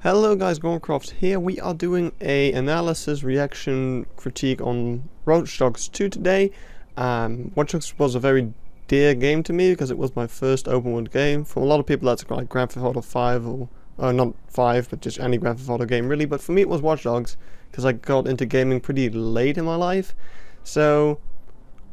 Hello guys, Gorncroft here. We are doing a analysis, reaction, critique on Watch Dogs 2 today. Watch Dogs was a very dear game to me because it was my first open world game. For a lot of people that's like Grand Theft Auto 5 or not 5 but just any Grand Theft Auto game really, but for me it was Watch Dogs because I got into gaming pretty late in my life. So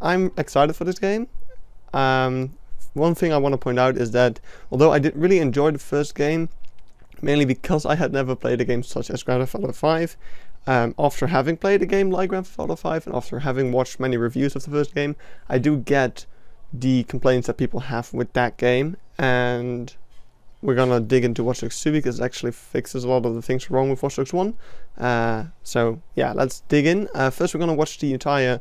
I'm excited for this game. One thing I want to point out is that although I did really enjoy the first game, mainly because I had never played a game such as Grand Theft Auto 5. After having played a game like Grand Theft Auto 5 and after having watched many reviews of the first game, I do get the complaints that people have with that game, and we're gonna dig into Watch Dogs 2 because it actually fixes a lot of the things wrong with Watch Dogs 1. So yeah, let's dig in. First we're gonna watch the entire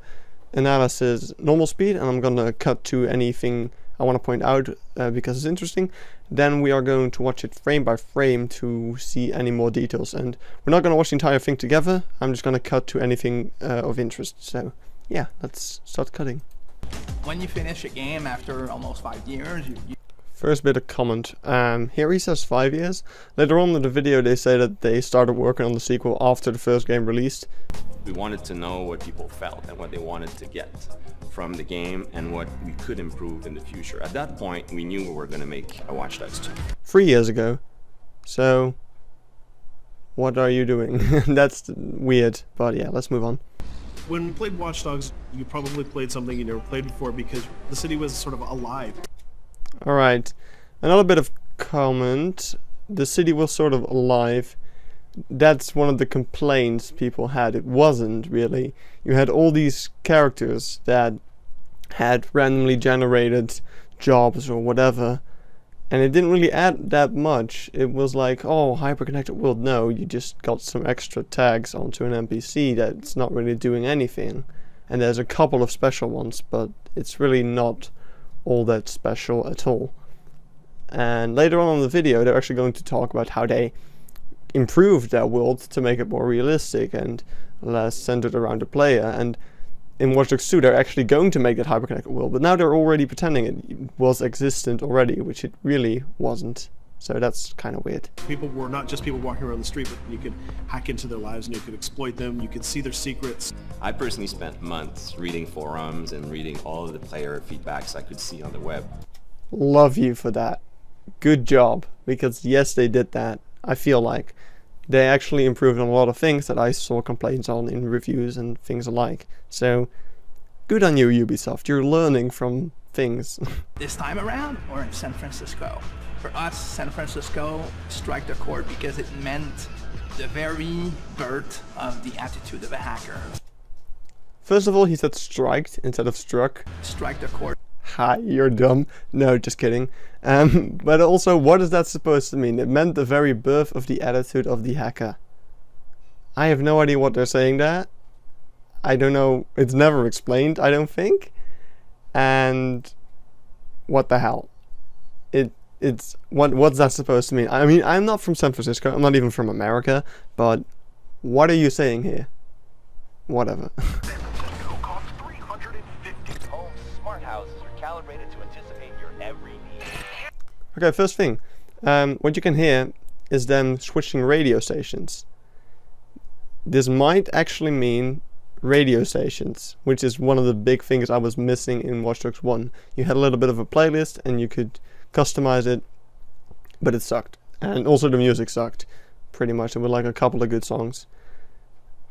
analysis normal speed, and I'm gonna cut to anything I want to point out because it's interesting. Then we are going to watch it frame by frame to see any more details, and we're not going to watch the entire thing together. I'm just going to cut to anything of interest. So yeah, let's start cutting. When you finish a game after almost 5 years, First bit of comment. Here he says 5 years. Later on in the video they say that they started working on the sequel after the first game released. We wanted to know what people felt and what they wanted to get from the game and what we could improve in the future. At that point, we knew we were going to make a Watch Dogs 2. 3 years ago. So what are you doing? That's weird, but yeah, let's move on. When you played Watch Dogs, you probably played something you never played before because the city was sort of alive. Alright, another bit of comment. The city was sort of alive. That's one of the complaints people had. It wasn't really. You had all these characters that had randomly generated jobs or whatever, and it didn't really add that much. It was like, oh, hyper-connected world. No, you just got some extra tags onto an NPC that's not really doing anything. And there's a couple of special ones, but it's really not all that special at all. And later on in the video they're actually going to talk about how they improved their world to make it more realistic and less centered around the player. And in Watch Dogs 2 they're actually going to make that hyper-connected world, but now they're already pretending it was existent already, which it really wasn't. So that's kind of weird. People were not just people walking around the street, but you could hack into their lives and you could exploit them, you could see their secrets. I personally spent months reading forums and reading all of the player feedbacks I could see on the web. Love you for that. Good job, because yes, they did that. I feel like they actually improved on a lot of things that I saw complaints on in reviews and things alike. So good on you, Ubisoft. You're learning from things. this time around, we're in San Francisco. For us, San Francisco struck the chord because it meant the very birth of the attitude of a hacker. First of all, he said striked instead of struck. Strike the chord. Ha, you're dumb. No, just kidding. But also, what is that supposed to mean? It meant the very birth of the attitude of the hacker. I have no idea what they're saying there. I don't know. It's never explained, I don't think. And what the hell? It's what's that supposed to mean? I mean, I'm not from San Francisco. I'm not even from America. But what are you saying here? Whatever. San Francisco costs $350. Homes, smart houses are calibrated to anticipate your every need. Okay, first thing. What you can hear is them switching radio stations. This might actually mean radio stations, which is one of the big things I was missing in Watch Dogs 1. You had a little bit of a playlist and you could customize it, but it sucked. And also the music sucked, pretty much. There were like a couple of good songs.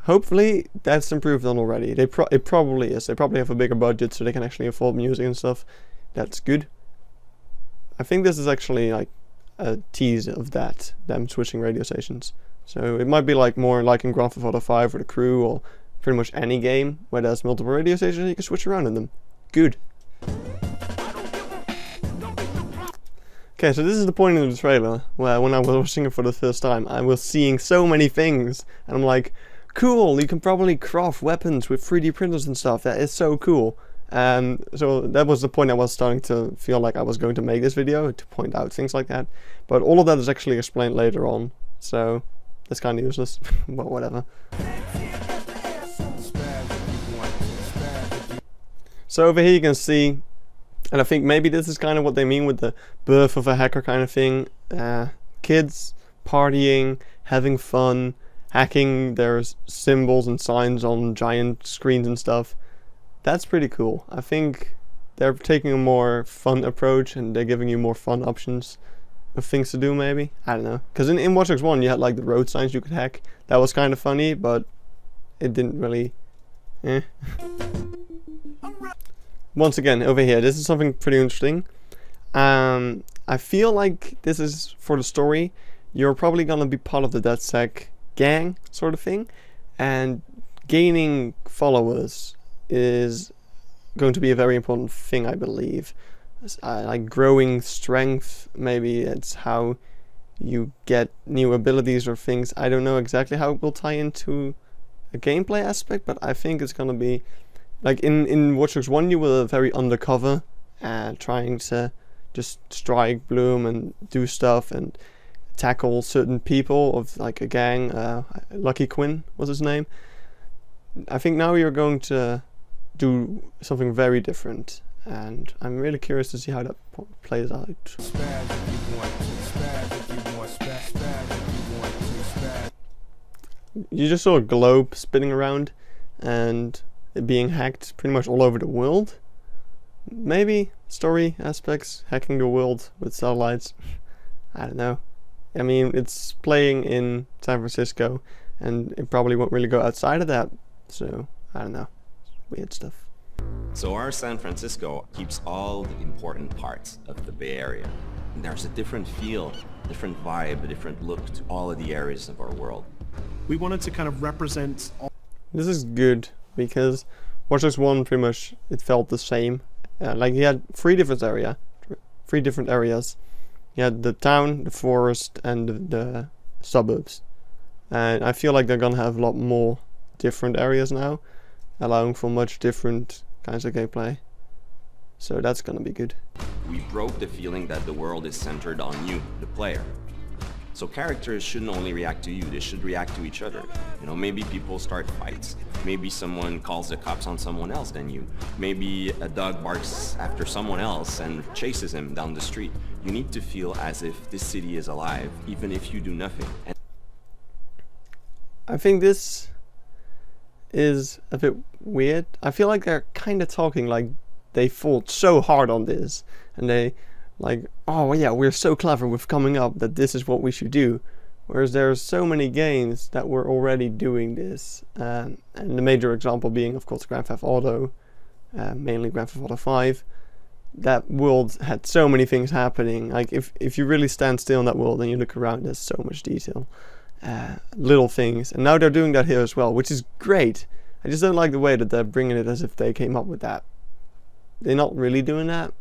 Hopefully that's improved on already. It probably is. They probably have a bigger budget so they can actually afford music and stuff. That's good. I think this is actually like a tease of that, them switching radio stations. So it might be like more like in Grand Theft Auto 5 or The Crew or pretty much any game where there's multiple radio stations you can switch around in them. Good. Okay, so this is the point in the trailer where when I was watching it for the first time, I was seeing so many things, and I'm like, cool, you can probably craft weapons with 3D printers and stuff. That is so cool. So that was the point I was starting to feel like I was going to make this video, to point out things like that. But all of that is actually explained later on, so that's kind of useless, but whatever. So over here you can see, and I think maybe this is kind of what they mean with the birth of a hacker kind of thing. Kids partying, having fun, hacking their symbols and signs on giant screens and stuff. That's pretty cool. I think they're taking a more fun approach and they're giving you more fun options of things to do, maybe. I don't know. Because in Watch Dogs 1 you had like the road signs you could hack. That was kind of funny, but it didn't really... Once again, over here, this is something pretty interesting. I feel like this is for the story. You're probably gonna be part of the DedSec gang sort of thing, and gaining followers is going to be a very important thing, I believe. Like growing strength, maybe it's how you get new abilities or things. I don't know exactly how it will tie into a gameplay aspect, but I think it's gonna be like in Watch Dogs 1 you were very undercover, trying to just strike, bloom, and do stuff and tackle certain people of like a gang. Lucky Quinn was his name. I think now you're going to do something very different, and I'm really curious to see how that plays out. You just saw a globe spinning around and it being hacked pretty much all over the world. Maybe story aspects, hacking the world with satellites. I don't know. I mean, it's playing in San Francisco and it probably won't really go outside of that, so I don't know. Weird stuff. So our San Francisco keeps all the important parts of the Bay Area. And there's a different feel, different vibe, a different look to all of the areas of our world. We wanted to kind of represent all. This is good because Watch Dogs 1 pretty much it felt the same. Like you had three different areas. You had the town, the forest, and the suburbs. And I feel like they're gonna have a lot more different areas now, allowing for much different kinds of gameplay. So that's gonna be good. We broke the feeling that the world is centered on you, the player. So characters shouldn't only react to you, they should react to each other. You know, maybe people start fights. Maybe someone calls the cops on someone else than you. Maybe a dog barks after someone else and chases him down the street. You need to feel as if this city is alive, even if you do nothing. And I think this is a bit weird. I feel like they're kind of talking like they fought so hard on this and they like, oh yeah, we're so clever with coming up that this is what we should do. Whereas there are so many games that were already doing this, and the major example being, of course, Grand Theft Auto, mainly Grand Theft Auto 5. That world had so many things happening. Like if you really stand still in that world and you look around, there's so much detail, little things. And now they're doing that here as well, which is great. I just don't like the way that they're bringing it as if they came up with that. They're not really doing that,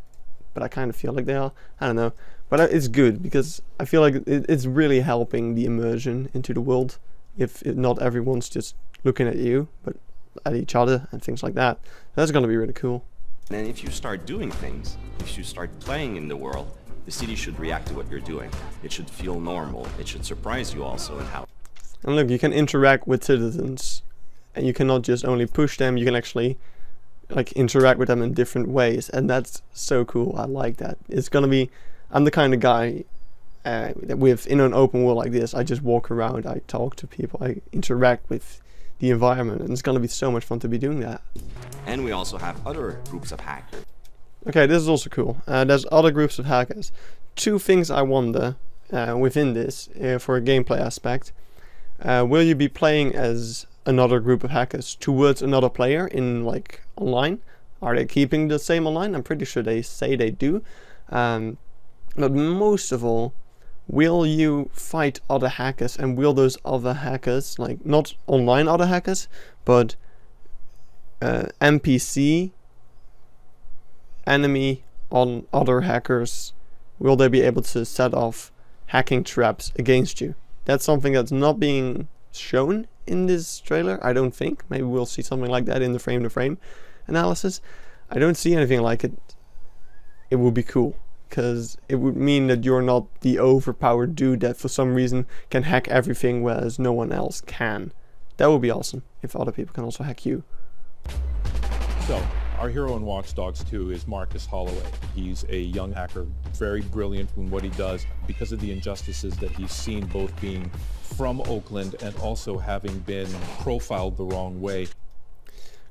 but I kind of feel like they are. I don't know. But it's good because I feel like it's really helping the immersion into the world. If not everyone's just looking at you, but at each other and things like that. That's going to be really cool. then if you start doing things, if you start playing in the world, the city should react to what you're doing. It should feel normal. It should surprise you also in how. And look, you can interact with citizens, and you cannot just only push them, you can actually like interact with them in different ways, and that's so cool. I like that. It's gonna be, I'm the kind of guy that with in an open world like this, I just walk around, I talk to people, I interact with the environment, and it's gonna be so much fun to be doing that. And we also have other groups of hackers. Okay, this is also cool. There's other groups of hackers. Two things I wonder within this for a gameplay aspect. Will you be playing as another group of hackers towards another player in like online? Are they keeping the same online? I'm pretty sure they say they do. But most of all, will you fight other hackers, and will those other hackers, like not online other hackers, but NPC enemy on other hackers, will they be able to set off hacking traps against you? That's something that's not being shown in this trailer, I don't think. Maybe we'll see something like that in the frame-to-frame analysis. I don't see anything like it. It would be cool, because it would mean that you're not the overpowered dude that for some reason can hack everything whereas no one else can. That would be awesome, if other people can also hack you. So, our hero in Watch Dogs 2 is Marcus Holloway. He's a young hacker, very brilliant in what he does because of the injustices that he's seen, both being from Oakland and also having been profiled the wrong way.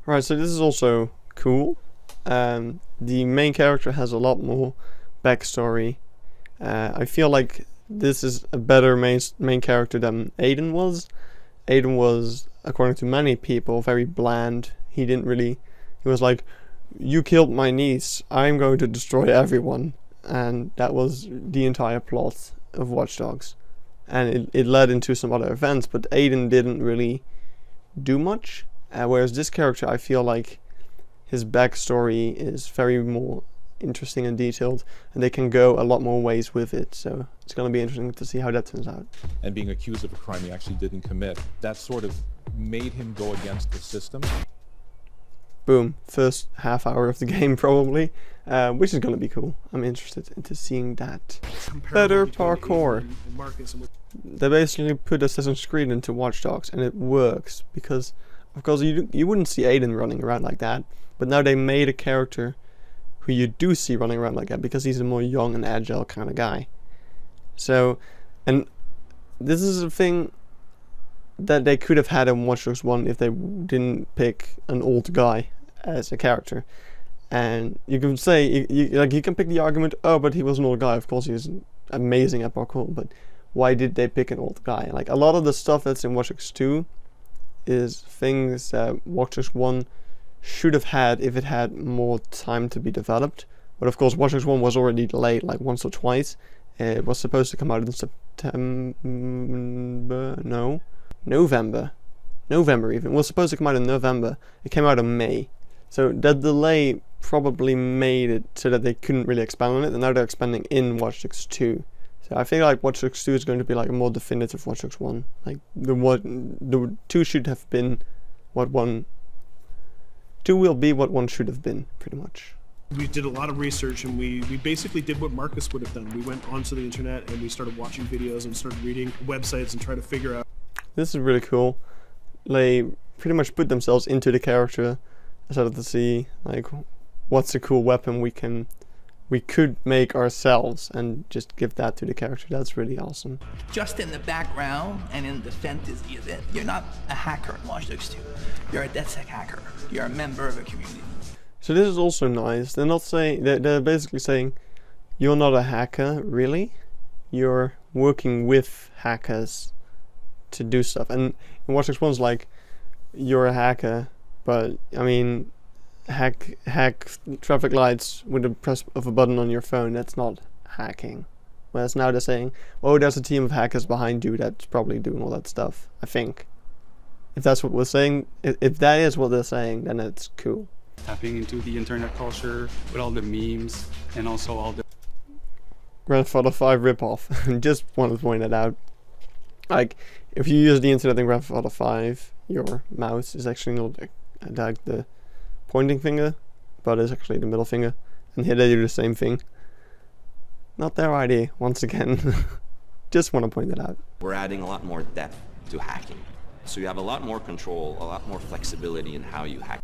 Right, so this is also cool. The main character has a lot more backstory. I feel like this is a better main character than Aiden was. Aiden was, according to many people, very bland. He was like, you killed my niece, I'm going to destroy everyone. And that was the entire plot of Watch Dogs. And it led into some other events, but Aiden didn't really do much. Whereas this character, I feel like his backstory is very more interesting and detailed, and they can go a lot more ways with it. So it's going to be interesting to see how that turns out. And being accused of a crime he actually didn't commit, that sort of made him go against the system. Boom, first half hour of the game probably, which is going to be cool. I'm interested into seeing that. Better parkour. And Marcus and They basically put Assassin's Creed into Watch Dogs, and it works because, of course, you wouldn't see Aiden running around like that, but now they made a character who you do see running around like that because he's a more young and agile kind of guy. So, and this is a thing that they could have had in Watch Dogs 1 if they didn't pick an old guy as a character. And you can say, you can pick the argument, oh, but he was an old guy. Of course, he was amazing at parkour, but why did they pick an old guy? Like, a lot of the stuff that's in Watch Dogs 2 is things that Watch Dogs 1 should have had if it had more time to be developed. But of course, Watch Dogs 1 was already delayed like once or twice. It was supposed to come out in November even. It was supposed to come out in November. It came out in May. So that delay probably made it so that they couldn't really expand on it, and now they're expanding in Watch Dogs 2. So I feel like Watch Dogs 2 is going to be like a more definitive Watch Dogs 1. Like the 2 should have been what 1. 2 will be what 1 should have been, pretty much. we did a lot of research, and we basically did what Marcus would have done. We went onto the internet and we started watching videos and started reading websites and try to figure out. This is really cool. They pretty much put themselves into the character, started to see like what's a cool weapon we could make ourselves and just give that to the character. That's really awesome. Just in the background and in the fantasy of it, you're not a hacker in Watch Dogs 2. You're a DedSec hacker. You're a member of a community. So this is also nice. They're not saying, they're basically saying, you're not a hacker, really. You're working with hackers to do stuff. And in Watch Dogs 1's like, you're a hacker, but I mean, hack traffic lights with the press of a button on your phone. That's not hacking. Whereas now they're saying, oh, there's a team of hackers behind you that's probably doing all that stuff. I think. If that's what we're saying, if that is what they're saying, then it's cool. Tapping into the internet culture with all the memes and also all the Grand Theft Auto 5 ripoff. Just wanted to point that out. Like, if you use the internet in Grand Theft Auto 5, your mouse is actually not like the pointing finger, but it's actually the middle finger. And here they do the same thing. Not their idea, once again. Just want to point that out. We're adding a lot more depth to hacking. So you have a lot more control, a lot more flexibility in how you hack.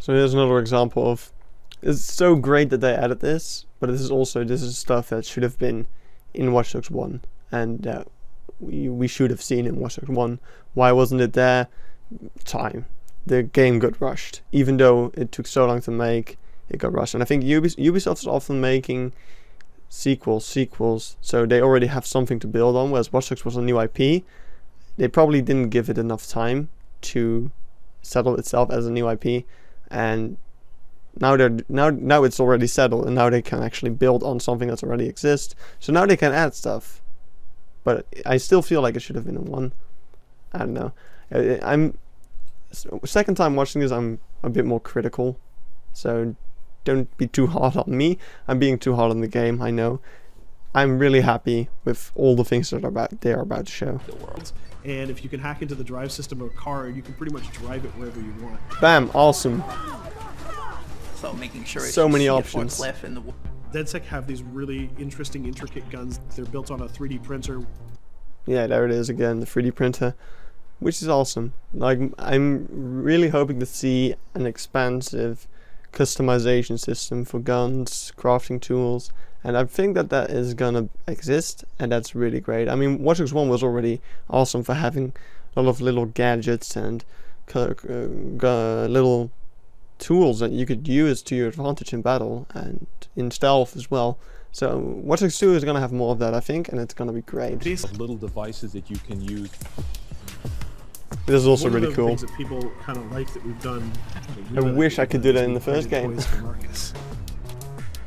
So here's another example of, it's so great that they added this, but this is stuff that should have been in Watch Dogs 1, and we should have seen in Watch Dogs 1. Why wasn't it there? Time. The game got rushed. Even though it took so long to make, it got rushed. And I think Ubisoft is often making sequels, so they already have something to build on, whereas Watch Dogs was a new IP. They probably didn't give it enough time to settle itself as a new IP, and now it's already settled, and now they can actually build on something that's already exists. So now they can add stuff, but I still feel like it should have been in 1. I don't know. I'm second time watching this, I'm a bit more critical, so don't be too hard on me. I'm being too hard on the game, I know. I'm really happy with all the things that they're about to show. The world. And if you can hack into the drive system of a car, you can pretty much drive it wherever you want. Bam, awesome. So making sure So it's many a options. forklift in the DedSec have these really interesting, intricate guns. They're built on a 3D printer. Yeah, there it is again, the 3D printer, which is awesome. Like, I'm really hoping to see an expansive customization system for guns, crafting tools, And I think that that is gonna exist, and that's really great. I mean, Watch Dogs 1 was already awesome for having a lot of little gadgets and little tools that you could use to your advantage in battle and in stealth as well. So Watch Dogs 2 is gonna have more of that, I think, and it's gonna be great. Of little devices that you can use. This is also One of really the cool. things that people kind of like that we've done. I wish I could do that in the first game.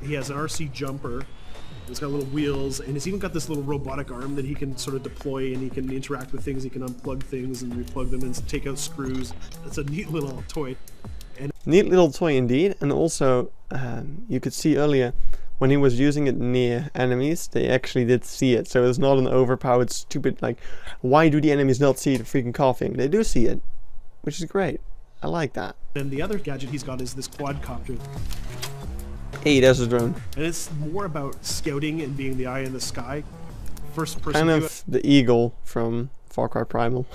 He has an RC jumper. It's got little wheels, and it's even got this little robotic arm that he can sort of deploy, and he can interact with things. He can unplug things and replug them and take out screws. It's a neat little toy. Neat little toy indeed, and also you could see earlier when he was using it near enemies, they actually did see it. So it's not an overpowered stupid, like, why do the enemies not see the freaking car thing? They do see it, which is great. I like that. And the other gadget he's got is this quadcopter. Hey, there's a drone. And it's more about scouting and being the eye in the sky. First person Kind view. of the eagle from Far Cry Primal.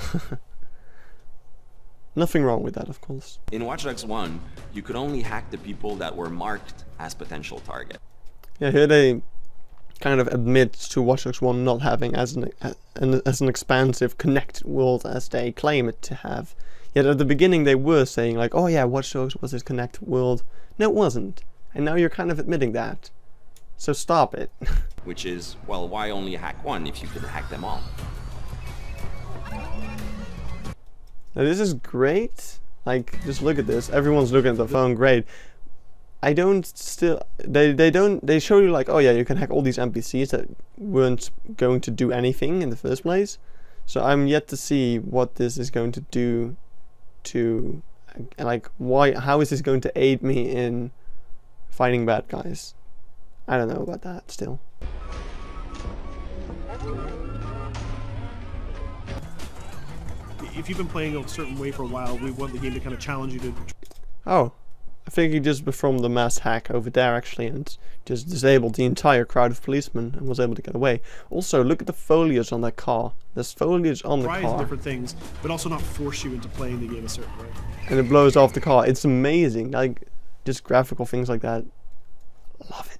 Nothing wrong with that, of course. In Watch Dogs 1, you could only hack the people that were marked as potential target. Yeah, here they kind of admit to Watch Dogs 1 not having as an expansive connected world as they claim it to have. Yet at the beginning they were saying like, oh yeah, Watch Dogs was this connected world. No, it wasn't. And now you're kind of admitting that. So stop it. Which is, well, why only hack one if you could hack them all? Now this is great. Like, just look at this. Everyone's looking at the phone. Great. I don't still. They show you like, oh yeah, you can hack all these NPCs that weren't going to do anything in the first place. So I'm yet to see what this is going to do to, like, how is this going to aid me in fighting bad guys? I don't know about that still. If you've been playing a certain way for a while, we want the game to kind of challenge you to. Oh, I think he just performed the mass hack over there actually and just disabled the entire crowd of policemen and was able to get away. Also, look at the foliage on that car. There's foliage on the Try car. different things, but also not force you into playing the game a certain way. And it blows off the car. It's amazing. Like, just graphical things like that. Love it.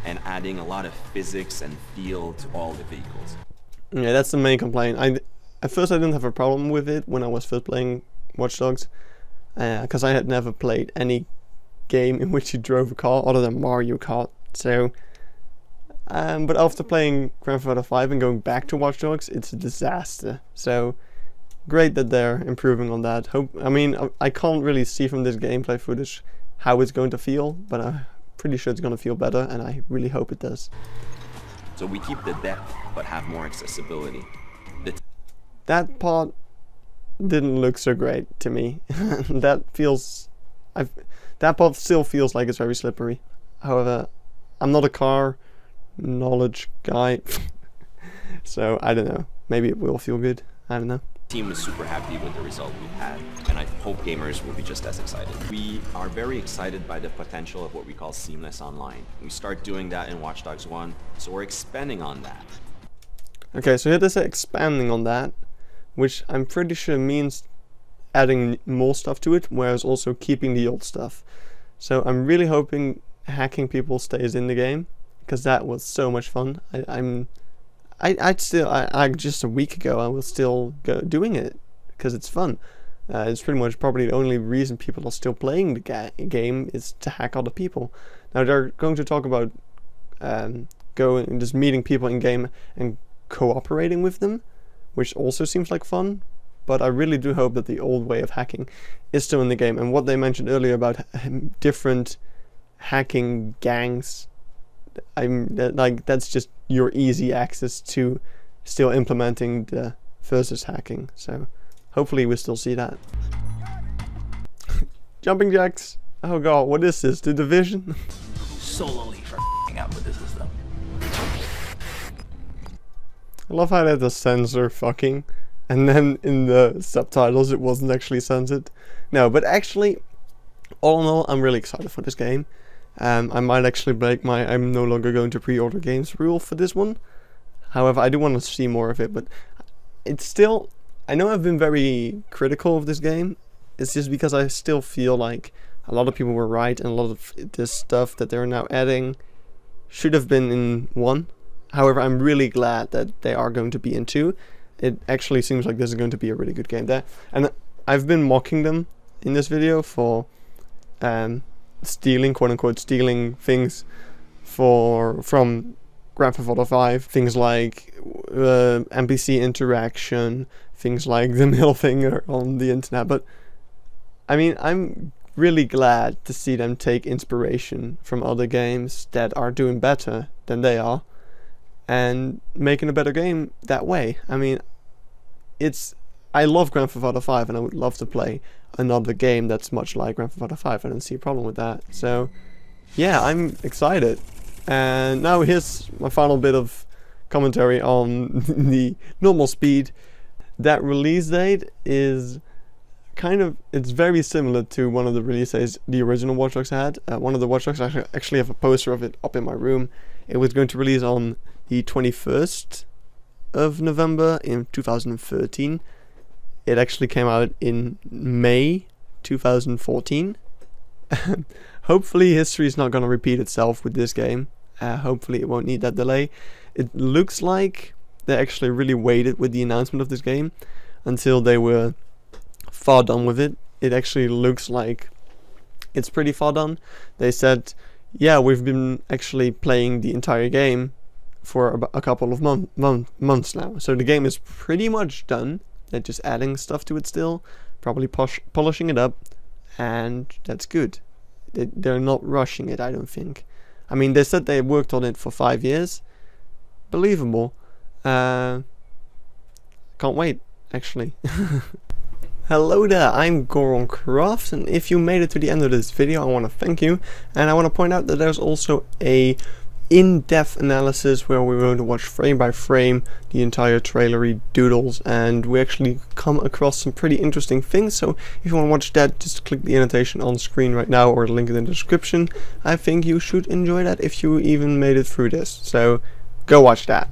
And adding a lot of physics and feel to all the vehicles. Yeah, that's the main complaint. At first I didn't have a problem with it when I was first playing Watch Dogs, because I had never played any game in which you drove a car other than Mario Kart. So, but after playing Grand Theft Auto 5 and going back to Watch Dogs, it's a disaster. So, great that they're improving on that. I can't really see from this gameplay footage how it's going to feel, but I'm pretty sure it's going to feel better, and I really hope it does. So we keep the depth, but have more accessibility. That part didn't look so great to me. That part still feels like it's very slippery. However, I'm not a car knowledge guy, so I don't know. Maybe it will feel good. I don't know. The team is super happy with the result we've had, and I hope gamers will be just as excited. We are very excited by the potential of what we call seamless online. We start doing that in Watch Dogs 1, so we're expanding on that. Okay, so here they say expanding on that, which I'm pretty sure means adding more stuff to it, whereas also keeping the old stuff. So I'm really hoping hacking people stays in the game, because that was so much fun. Just a week ago I was still doing it because it's fun. It's pretty much probably the only reason people are still playing the game is to hack other people. Now they're going to talk about just meeting people in game and cooperating with them, which also seems like fun, but I really do hope that the old way of hacking is still in the game. And what they mentioned earlier about different hacking gangs, that's just your easy access to still implementing the versus hacking. So hopefully we still see that. Jumping jacks. Oh god, what is this? The Division? Solely for up with the system. I love how they had the censor fucking, and then in the subtitles it wasn't actually censored. No, but actually, all in all, I'm really excited for this game. I might actually break my I'm no longer going to pre-order games rule for this one. However, I do want to see more of it, but it's still, I know I've been very critical of this game. It's just because I still feel like a lot of people were right, and a lot of this stuff that they're now adding should have been in 1. However, I'm really glad that they are going to be in 2. It actually seems like this is going to be a really good game there. And I've been mocking them in this video for stealing, quote-unquote, stealing things from Grand Theft Auto 5. Things like NPC interaction, things like the middle finger on the internet. But, I mean, I'm really glad to see them take inspiration from other games that are doing better than they are and making a better game that way. I mean, I love Grand Theft Auto 5 and I would love to play another game that's much like Grand Theft Auto 5. I don't see a problem with that. So yeah, I'm excited. And now here's my final bit of commentary on the normal speed. That release date is it's very similar to one of the release dates the original Watch Dogs had. One of the Watch Dogs, I actually have a poster of it up in my room. It was going to release on the 21st of November in 2013. It actually came out in May 2014. Hopefully history is not going to repeat itself with this game. Hopefully it won't need that delay. It looks like they actually really waited with the announcement of this game until they were far done with it. It actually looks like it's pretty far done. They said, yeah, we've been actually playing the entire game for about a couple of months now. So the game is pretty much done. They're just adding stuff to it still, probably polishing it up, and that's good. They're not rushing it, I don't think. I mean, they said they worked on it for 5 years. Believable. Can't wait, actually. Hello there, I'm Goron Croft, and if you made it to the end of this video, I want to thank you. And I want to point out that there's also a in-depth analysis where we're going to watch frame by frame the entire trailery doodles, and we actually come across some pretty interesting things. So if you want to watch that, just click the annotation on screen right now or the link in the description. I think you should enjoy that if you even made it through this, so go watch that.